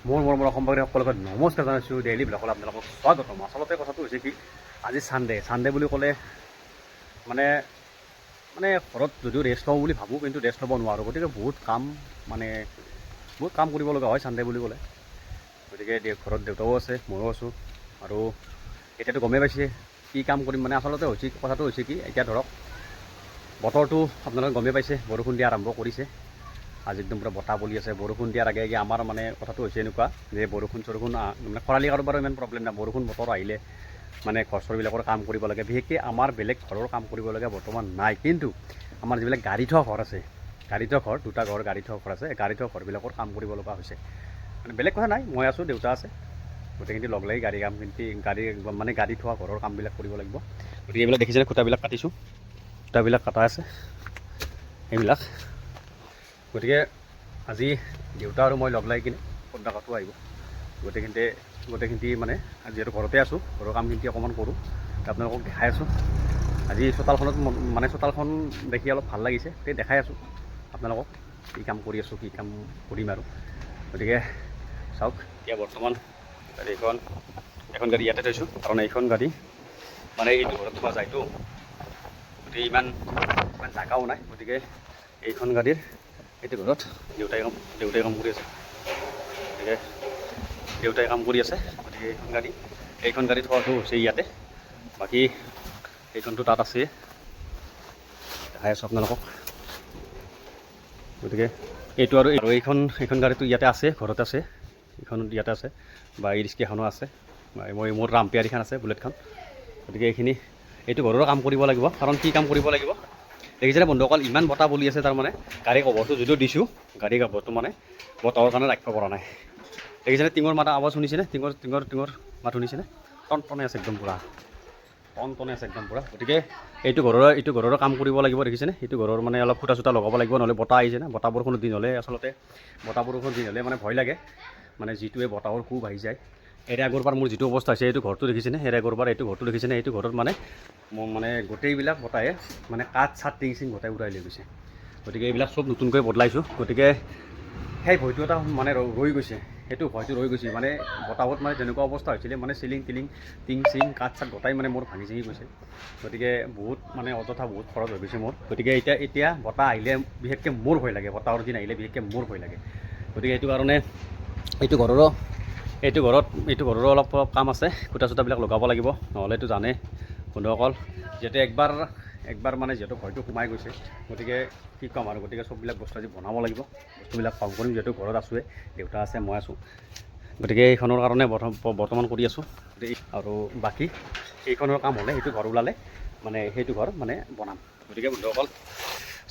মোৰ মৰমৰ অসমবাসী সকলোকে নমস্কাৰ জনাইছোঁ। ডেইলি ব্লগলৈ আপোনালোকক স্বাগতম। আচলতে কথাটো হৈছে কি, আজি ছানডে বুলি ক'লে মানে মানে ঘৰত যদিও ৰেষ্ট লওঁ বুলি ভাবোঁ, কিন্তু ৰেষ্ট ল'ব নোৱাৰোঁ। গতিকে বহুত কাম কৰিব লগা হয় ছানডে বুলি ক'লে। গতিকে ঘৰত দেউতাও আছে, ময়ো আছোঁ, আৰু এতিয়াতো গমেই পাইছে কি কাম কৰিম। মানে আচলতে কথাটো হৈছে কি, এতিয়া ধৰক বতৰটো আপোনালোকে গমেই পাইছে, বৰষুণ দিয়া আৰম্ভ কৰিছে। আজি একদম পূৰা বতাহ বলি আছে। বৰষুণ দিয়াৰ আগে আমাৰ মানে কথাটো হৈছে এনেকুৱা যে বৰষুণ মানে খৰালি কাৰোবাৰ ইমান প্ৰব্লেম নাই। বৰষুণ বতৰ আহিলে মানে ঘৰ চৰবিলাকৰ কাম কৰিব লাগে। বিশেষকৈ আমাৰ বেলেগ ঘৰৰ কাম কৰিবলগীয়া বৰ্তমান নাই, কিন্তু আমাৰ যিবিলাক গাড়ী থোৱা ঘৰ আছে, দুটা ঘৰ গাড়ী থোৱা ঘৰ আছে, গাড়ী থোৱা ঘৰবিলাকৰ কাম কৰিব লগা হৈছে। মানে বেলেগ কথা নাই, মই আছোঁ, দেউতা আছে, গোটেইখিনি লগ লাগি গাড়ী থোৱা ঘৰৰ কামবিলাক কৰিব লাগিব। গতিকে এইবিলাক দেখিছেনে, খুঁটাবিলাক কাটিছোঁ, খুঁটাবিলাক কটা আছে এইবিলাক। গতিকে আজি দেউতা আৰু মই লগ লাগি কিনে খুঁটা কাটিব আহিব। গোটেইখিনি মানে যিহেতু ঘৰতে আছোঁ, ঘৰৰ কামখিনি অকণমান কৰোঁ, আপোনালোকক দেখাই আছোঁ। আজি চোতালখন দেখি অলপ ভাল লাগিছে, সেই দেখাই আছোঁ আপোনালোকক কি কাম কৰি আছোঁ, কি কাম কৰিম আৰু। গতিকে চাওক, এতিয়া বৰ্তমান এখন গাড়ী ইয়াতে থৈছোঁ, কাৰণ এইখন গাড়ী মানে এইটো ঘৰত থোৱা যায়তো, গতিকে ইমান জাগাও নাই। গতিকে এইখন গাড়ীৰ এইটো ঘৰত দেউতাই কাম কৰি আছে। গতিকে দেউতাই কাম কৰি আছে, গতিকে এইখন গাড়ী থোৱাটো হৈছে ইয়াতে, বাকী এইখনটো তাত আছে, দেখাই আছোঁ আপোনালোকক। গতিকে এইটো আৰু এইখন গাড়ীটো ইয়াতে আছে, ঘৰত আছে, এইখন ইয়াতে আছে, বা এই ৰিস্কাখনো আছে, মোৰ ৰামপিয়াৰীখন আছে, বুলেটখন। গতিকে এইটো ঘৰৰো কাম কৰিব লাগিব। কাৰণ কি কাম কৰিব লাগিব দেখিছেনে বন্ধুসকল, ইমান বতাহ বলি আছে। তাৰমানে গাড়ী কভাৰটো যদিও দিছোঁ, গাড়ী কভাৰটো মানে বতাহৰ কাৰণে ৰাখিব পৰা নাই। দেখিছেনে টিঙৰ মাত আৱাজ শুনিছেনে, টিঙৰ মাত শুনিছেনে, টনটনে আছে একদম পূৰা, গতিকে এইটো ঘৰৰো কাম কৰিব লাগিব। দেখিছেনে, এইটো ঘৰৰ মানে অলপ খুঁটা চুটা লগাব লাগিব, নহ'লে বতাহ আহিছে না, বতাহ বৰষুণৰ দিন হ'লে মানে ভয় লাগে, মানে যিটোৱে বতাহৰ কোব আহি যায়। আগৰ পৰা মোৰ যিটো অৱস্থা হৈছে, এইটো ঘৰটো দেখিছেনে, আগৰ পৰা এইটো ঘৰটো দেখিছেনে, এইটো ঘৰত মানে গোটেইবিলাক বতাহে মানে কাঠ চাঠ টিং চিং গোটাই উৰাই লৈ গৈছে। গতিকে এইবিলাক চব নতুনকৈ বদলাইছোঁ। গতিকে সেই ভয়টো এটা মানে ৰৈ গৈছে, মানে বতাহত মানে যেনেকুৱা অৱস্থা হৈছিলে, মানে চিলিং টিলিং টিং চিং কাঠ চাঠ গোটাই মানে মোৰ ভাঙি চিঙি গৈছে। গতিকে বহুত মানে অযথা বহুত খৰচ হৈ গৈছে মোৰ। গতিকে এতিয়া বতাহ আহিলে বিশেষকৈ মোৰ ভয় লাগে, বতাহৰ দিন আহিলে বিশেষকৈ মোৰ ভয় লাগে। গতিকে সেইটো কাৰণে এইটো ঘৰৰো অলপ কাম আছে, খুঁটা চুটাবিলাক লগাব লাগিব। নহ'লেতো জানে বন্ধুসকল, যিহেতু একবাৰ মানে যিহেতু ভয়টো সোমাই গৈছে, গতিকে কি ক'ম আৰু। গতিকে চববিলাক বস্তু আজি বনাব লাগিব, বস্তুবিলাক কাম কৰিম, যিহেতু ঘৰত আছোঁৱে, দেউতা আছে, মই আছোঁ। গতিকে এইখনৰ কাৰণে বৰ্তমান কৰি আছোঁ। আৰু বাকী এইখনৰ কাম হ'লে, সেইটো ঘৰ ওলালে মানে সেইটো ঘৰ মানে বনাম। গতিকে বন্ধুসকল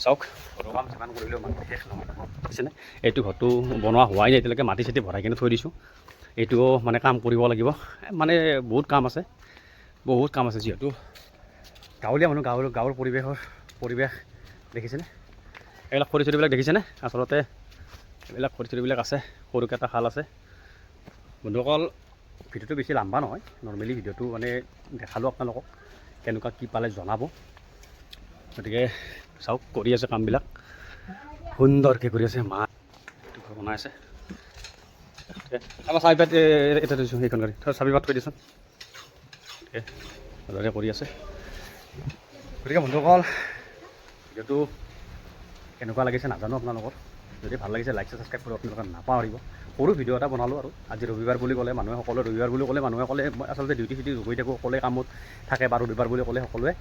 চাওক, ঘৰৰ কাম যিমান কৰিলেও মানে শেষ নহয়, বুজিছেনে। এইটো ঘৰটো বনোৱা হোৱাই নাই এতিয়ালৈকে, মাটি চাটি ভৰাই কিনে থৈ দিছোঁ। এইটোও মানে কাম কৰিব লাগিব, মানে বহুত কাম আছে, যিহেতু গাঁৱলীয়া মানুহ, গাঁৱৰ পৰিৱেশ দেখিছেনে, এইবিলাক খৰি চৰিবিলাক দেখিছেনে। আচলতে এইবিলাক খৰি চৰিবিলাক আছে, সৰুকৈ এটা খাল আছে। বন্ধুসকল ভিডিঅ'টো বেছি লাম্বা নহয়, নৰ্মেলি ভিডিঅ'টো মানে দেখালোঁ আপোনালোকক, কেনেকুৱা কি পালে জনাব। গতিকে চাওক, কৰি আছে কামবিলাক, সুন্দৰকৈ কৰি আছে। ঘৰ বনাই আছে। আমাৰ চাবি পাত এটা থৈছোঁ, সেইখন গাড়ী চাবি পাত থৈ দিছোঁ, ভালদৰে কৰি আছে। গতিকে বন্ধুসকল ভিডিঅ'টো কেনেকুৱা লাগিছে নাজানো আপোনালোকৰ, যদি ভাল লাগিছে লাইক ছাবস্ক্ৰাইব কৰিব আপোনালোকে নাপাহৰিব। সৰু ভিডিঅ' এটা বনালোঁ আৰু আজি ৰবিবাৰ বুলি ক'লে মানুহে আচলতে ডিউটি চিউটি গৈ থাকোঁ, সকলোৱে কামত থাকে, বা ৰবিবাৰ বুলি ক'লে সকলোৱে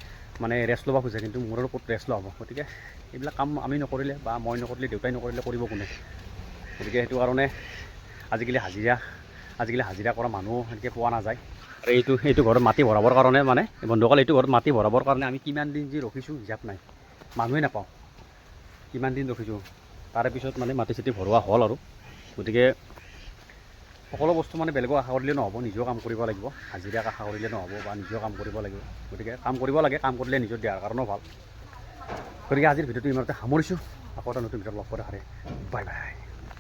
মানে ৰেষ্ট ল'ব খোজে, কিন্তু মোৰ ক'ত ৰেষ্ট লোৱা হ'ব। গতিকে এইবিলাক কাম আমি নকৰিলে, বা মই নকৰিলে, দেউতাই নকৰিলে কৰিব কোনে। গতিকে সেইটো কাৰণে আজিকালি হাজিৰা কৰা মানুহ সেনেকৈ পোৱা নাযায়। আৰু এইটো ঘৰত মাটি ভৰাবৰ কাৰণে মানে বন্ধুসকল, এইটো ঘৰত মাটি ভৰাবৰ কাৰণে আমি কিমান দিন যি ৰখিছোঁ হিচাপ নাই, মানুহে নাপাওঁ কিমান দিন ৰখিছোঁ। তাৰে পিছত মানে মাটি চাটি ভৰোৱা হ'ল আৰু। গতিকে সকলো বস্তু মানে বেলেগক আশা কৰিলে নহ'ব, নিজেও কাম কৰিব লাগিব। হাজিৰাক আশা কৰিলে নহ'ব, বা নিজেও কাম কৰিব লাগিব। গতিকে কাম কৰিব লাগে, কাম কৰিলে নিজৰ দিয়াৰ কাৰণেও ভাল। গতিকে আজিৰ ভিডিঅ'টো ইমানতে সামৰিছোঁ, আকৌ এটা নতুন ভিডিঅ'ত লগ কৰা হাৰে, বাই বাই।